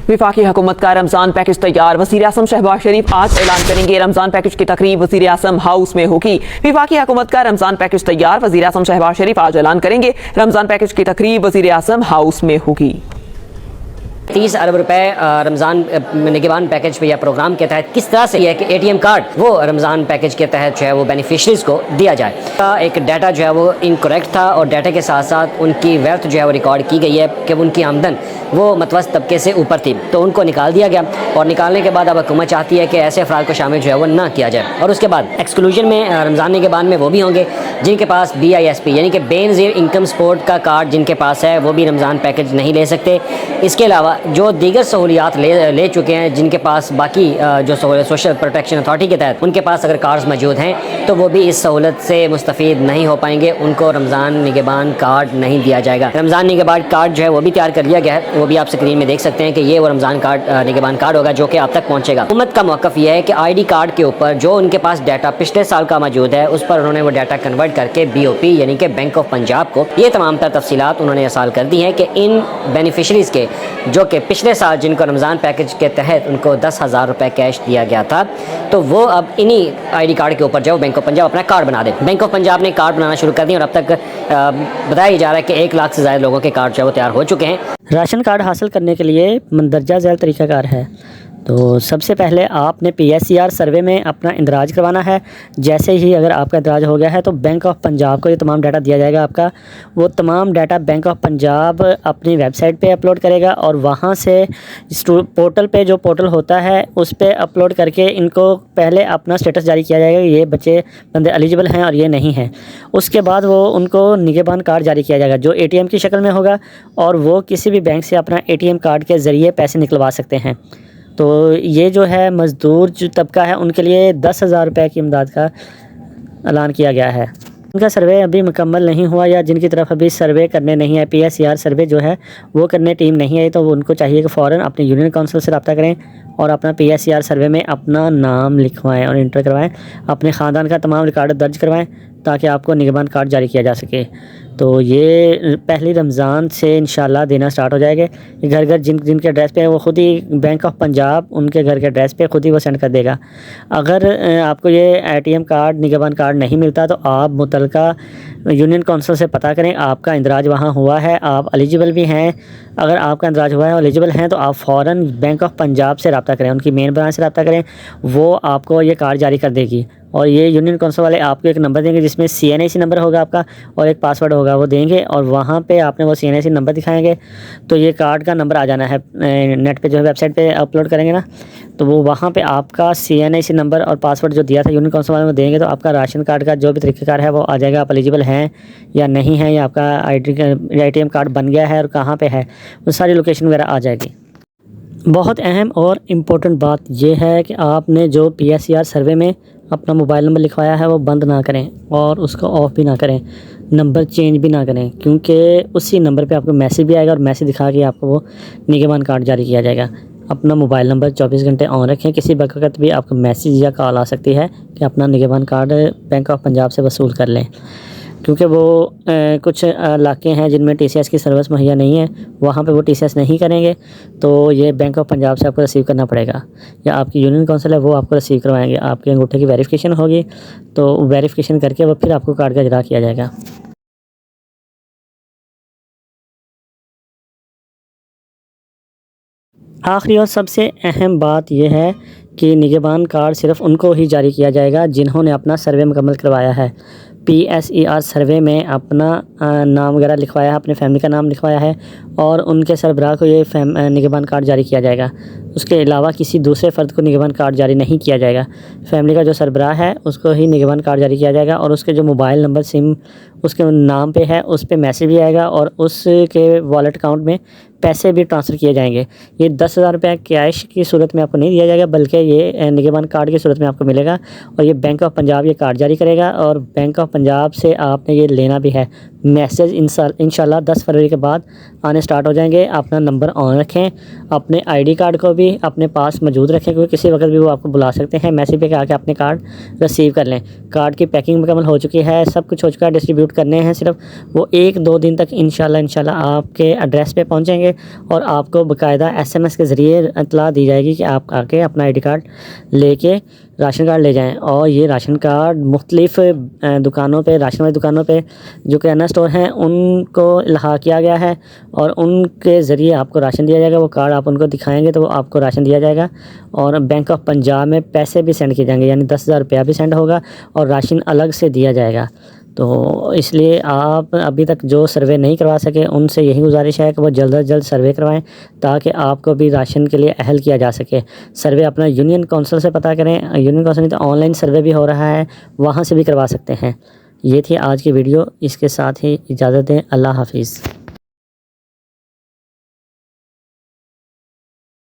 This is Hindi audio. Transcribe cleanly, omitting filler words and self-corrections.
वफाकी हुकूमत का रमज़ान पैकेज तैयार। वज़ीर आज़म शहबाज शरीफ आज ऐलान करेंगे। रमज़ान पैकेज की तकरीब वज़ीर आज़म हाउस में होगी। वफाकी हुकूमत का रमज़ान पैकेज तैयार। वज़ीर आज़म शहबाज शरीफ आज ऐलान करेंगे। रमज़ान पैकेज की तकरीब वज़ीर आज़म हाउस में होगी। 30 अरब रुपए रमज़ान निगरान पैकेज पे या प्रोग्राम के तहत किस तरह से यह कि एटीएम कार्ड वो रमज़ान पैकेज के तहत जो है वो बेनिफिशरीज़ को दिया जाए। एक डाटा जो है वो इनकरेक्ट था और डाटा के साथ साथ उनकी वेल्थ जो है वो रिकॉर्ड की गई है कि उनकी आमदन वो मतवस्त तबके से ऊपर थी, तो उनको निकाल दिया गया और निकालने के बाद अब हुकूमत चाहती है कि ऐसे अफराद को शामिल जो है वो ना किया जाए। और उसके बाद एक्सक्लूजन में रमज़ान निगरान में वो भी होंगे जिनके पास BISP यानी कि बेनज़ीर इनकम सपोर्ट का कार्ड जिनके पास है वो भी रमज़ान पैकेज नहीं ले सकते। इसके अलावा जो दीगर सहूलियात ले चुके हैं जिनके पास बाकी जो सोशल प्रोटेक्शन अथॉरिटी के तहत उनके पास अगर कार्ड्स मौजूद हैं तो वो भी इस सहूलत से मुस्तफ़ीद नहीं हो पाएंगे। उनको रमज़ान निगरान कार्ड नहीं दिया जाएगा। रमज़ान निगरान कार्ड जो है वो भी तैयार कर लिया गया है, वो भी आप स्क्रीन में देख सकते हैं कि ये वो रमज़ान कार्ड निगरान कार्ड होगा जो कि आप तक पहुँचेगा। हुकूमत का मौक़िफ़ यह है कि ID कार्ड के ऊपर जो उनके पास डाटा पिछले साल का मौजूद है उस पर उन्होंने वो डाटा कन्वर्ट करके BOP यानी कि बैंक ऑफ पंजाब को ये तमाम तर तफसीलात उन्होंने इरसाल कर दी हैं कि इन बेनिफिशरीज़ के जो कि पिछले साल जिनको रमज़ान पैकेज के तहत उनको 10,000 रुपये कैश दिया गया था, तो वो अब इन्हीं ID कार्ड के ऊपर जो बैंक ऑफ पंजाब अपना कार्ड बना दे। बैंक ऑफ पंजाब ने कार्ड बनाना शुरू कर दिया और अब तक बताया जा रहा है कि 1 लाख से ज़्यादा लोगों के कार्ड जो है वो तैयार हो चुके हैं। राशन कार्ड हासिल करने के लिए मंदरजा झैल तरीक़ाकार है। तो सबसे पहले आपने PSCR सर्वे में अपना इंदराज करवाना है। जैसे ही अगर आपका इंदराज हो गया है तो बैंक ऑफ पंजाब को ये तमाम डाटा दिया जाएगा आपका। वो तमाम डाटा बैंक ऑफ पंजाब अपनी वेबसाइट पे अपलोड करेगा और वहाँ से पोर्टल पे जो पोर्टल होता है उस पे अपलोड करके इनको पहले अपना स्टेटस जारी किया जाएगा, ये बंदे एलिजिबल हैं और ये नहीं हैं। उसके बाद वो उनको निगरान कार्ड जारी किया जाएगा जो ATM की शक्ल में होगा और वो किसी भी बैंक से अपना ATM कार्ड के ज़रिए पैसे निकलवा सकते हैं। तो ये जो है मज़दूर जो तबका है उनके लिए 10,000 रुपये की इमदाद का ऐलान किया गया है। उनका सर्वे अभी मुकम्मल नहीं हुआ या जिनकी तरफ अभी सर्वे करने नहीं है, PSCR सर्वे जो है वो करने टीम नहीं आई, तो वो उनको चाहिए कि फ़ौरन अपने यूनियन काउंसिल से रब्ता करें और अपना PSCR सर्वे में अपना नाम लिखवाएं और इंटर करवाएं, अपने ख़ानदान का तमाम रिकॉर्ड दर्ज करवाएं ताकि आपको निगरान कार्ड जारी किया जा सके। तो ये पहली रमज़ान से इंशाल्लाह देना स्टार्ट हो जाएगा। घर घर जिनके एड्रेस पे है वो ख़ुद ही बैंक ऑफ पंजाब उनके घर के एड्रेस पे ख़ुद ही वो सेंड कर देगा। अगर आपको ये ATM कार्ड निगरान कार्ड नहीं मिलता तो आप मुतलका यूनियन काउंसिल से पता करें आपका इंदराज वहाँ हुआ है, आप एलिजिबल भी हैं। अगर आपका इंदराज हुआ है और एलिजिबल हैं तो आप फ़ौरन बैंक ऑफ पंजाब से रब्ता करें, उनकी मेन ब्रांच से रब्ता करें, वो आपको ये कार्ड जारी कर देगी। और ये यूनियन काउंसिल वाले आपको एक नंबर देंगे जिसमें CNIC नंबर होगा आपका और एक पासवर्ड होगा वो देंगे और वहाँ पे आपने वो CNIC नंबर दिखाएंगे तो ये कार्ड का नंबर आ जाना है। नेट पे जो है वेबसाइट पे अपलोड करेंगे ना तो वो वहाँ पे आपका CNIC नंबर और पासवर्ड जो दिया था यूनियन काउंसिल वाले में देंगे तो आपका राशन कार्ड का जो भी तरीक़ेकार है वो आ जाएगा। आप एलिजिबल हैं या नहीं हैं या आपका ATM कार्ड बन गया है और कहाँ पर है वो सारी लोकेशन वगैरह आ जाएगी। बहुत अहम और इम्पोर्टेंट बात यह है कि आपने जो PSCR सर्वे में अपना मोबाइल नंबर लिखवाया है वो बंद ना करें और उसको ऑफ़ भी ना करें, नंबर चेंज भी ना करें, क्योंकि उसी नंबर पे आपको मैसेज भी आएगा और मैसेज दिखा के आपको वो निगरान कार्ड जारी किया जाएगा। अपना मोबाइल नंबर 24 घंटे ऑन रखें, किसी वक्त भी आपको मैसेज या कॉल आ सकती है कि अपना निगरान कार्ड बैंक ऑफ पंजाब से वसूल कर लें, क्योंकि वो कुछ इलाके हैं जिनमें TCS की सर्विस मुहैया नहीं है, वहाँ पे वो TCS नहीं करेंगे तो ये बैंक ऑफ पंजाब से आपको रिसीव करना पड़ेगा या आपकी यूनियन काउंसिल है वो आपको रिसीव करवाएंगे। आपके अंगूठे की वेरिफिकेशन होगी तो वेरिफिकेशन करके वो फिर आपको कार्ड का इजरा किया जाएगा। आखिरी और सबसे अहम बात यह है कि निगरान कार्ड सिर्फ़ उनको ही जारी किया जाएगा जिन्होंने अपना सर्वे मुकम्मल करवाया है। PSCR सर्वे में अपना नाम वगैरह लिखवाया है, अपने फैमिली का नाम लिखवाया है और उनके सरबराह को ये निगरान कार्ड जारी किया जाएगा। उसके अलावा किसी दूसरे फ़र्द को निगरान कार्ड जारी नहीं किया जाएगा। फैमिली का जो सरबराह है उसको ही निगरान कार्ड जारी किया जाएगा और उसके जो मोबाइल नंबर सिम उसके नाम पे है उस पे मैसेज भी आएगा और उसके वॉलेट अकाउंट में पैसे भी ट्रांसफ़र किए जाएंगे। ये 10,000 रुपये कैश की सूरत में आपको नहीं दिया जाएगा बल्कि ये निगरान कार्ड की सूरत में आपको मिलेगा और ये बैंक ऑफ पंजाब ये कार्ड जारी करेगा और बैंक ऑफ पंजाब से आपने ये लेना भी है। मैसेज इंशाल्लाह 10 फरवरी के बाद आने स्टार्ट हो जाएंगे। अपना नंबर ऑन रखें, अपने ID कार्ड को भी अपने पास मौजूद रखें, क्योंकि किसी वक्त भी वो आपको बुला सकते हैं। मैसेज पे आके अपने कार्ड रिसीव कर लें। कार्ड की पैकिंग मुकम्मल हो चुकी है, सब कुछ हो चुका है, डिस्ट्रीब्यूट करने हैं सिर्फ। वो 1-2 दिन तक इंशाल्लाह आपके एड्रेस पे पहुंचेंगे और आपको बाकायदा SMS के ज़रिए इत्तला दी जाएगी कि आप आके अपना ID कार्ड लेके राशन कार्ड ले जाएं। और ये राशन कार्ड मुख्तलिफ़ दुकानों पे, राशन वाली दुकानों पे जो किराना स्टोर हैं उनको इल्हा किया गया है और उनके ज़रिए आपको राशन दिया जाएगा। वो कार्ड आप उनको दिखाएंगे तो वो आपको राशन दिया जाएगा। और बैंक ऑफ पंजाब में पैसे भी सेंड किए जाएंगे, यानी 10,000 रुपया भी सेंड होगा और राशन अलग से दिया जाएगा। तो इसलिए आप अभी तक जो सर्वे नहीं करवा सके उनसे यही गुजारिश है कि वो जल्द अज जल्द सर्वे करवाएं, ताकि आपको भी राशन के लिए अहल किया जा सके। सर्वे अपना यूनियन काउंसिल से पता करें, यूनियन काउंसिल में तो ऑनलाइन सर्वे भी हो रहा है, वहाँ से भी करवा सकते हैं। ये थी आज की वीडियो, इसके साथ ही इजाज़त दें। अल्लाह हाफिज़।